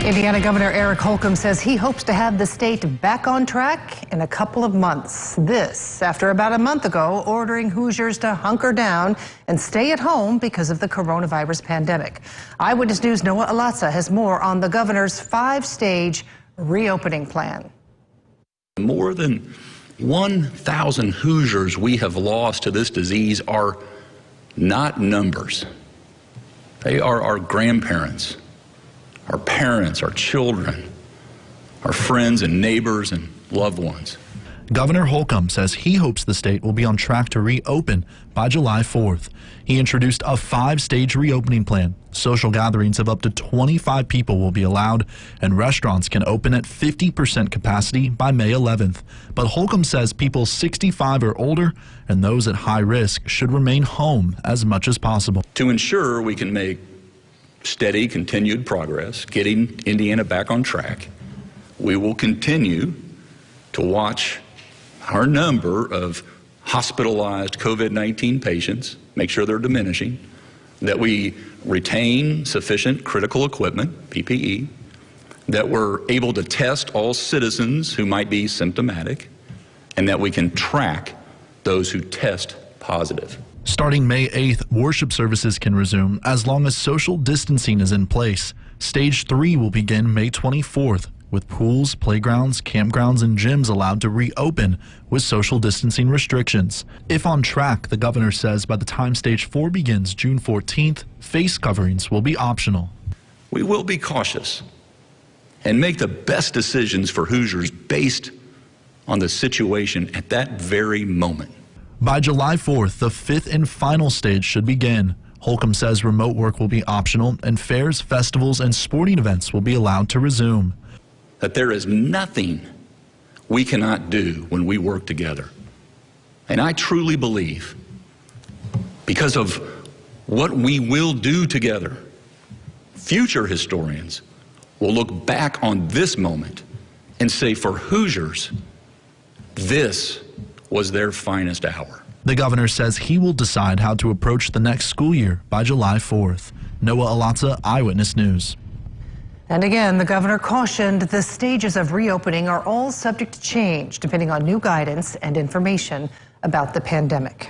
Indiana Governor Eric Holcomb says he hopes to have the state back on track in a couple of months. This after about a month ago ordering Hoosiers to hunker down and stay at home because of the coronavirus pandemic. Eyewitness News' Noah Alatza has more on the governor's 5-stage reopening plan. More than 1,000 Hoosiers we have lost to this disease are not numbers. They are our grandparents, our parents, our children, our friends and neighbors and loved ones. Governor Holcomb says he hopes the state will be on track to reopen by July 4th. He introduced a 5-stage reopening plan. Social gatherings of up to 25 people will be allowed, and restaurants can open at 50% capacity by May 11th. But Holcomb says people 65 or older and those at high risk should remain home as much as possible. To ensure we can make steady, continued progress, getting Indiana back on track, we will continue to watch our number of hospitalized COVID-19 patients, make sure they're diminishing, that we retain sufficient critical equipment, PPE, that we're able to test all citizens who might be symptomatic, and that we can track those who test positive. Starting May 8th, worship services can resume as long as social distancing is in place. Stage 3 will begin May 24th, with pools, playgrounds, campgrounds, and gyms allowed to reopen with social distancing restrictions. If on track, the governor says by the time Stage 4 begins June 14th, face coverings will be optional. We will be cautious and make the best decisions for Hoosiers based on the situation at that very moment. By July 4th, the 5th and final stage should begin. Holcomb says remote work will be optional and fairs, festivals, and sporting events will be allowed to resume. That there is nothing we cannot do when we work together. And I truly believe, because of what we will do together, future historians will look back on this moment and say, for Hoosiers, this was their finest hour. The governor says he will decide how to approach the next school year by July 4th. Noah Alatza, Eyewitness News. And again, the governor cautioned the stages of reopening are all subject to change depending on new guidance and information about the pandemic.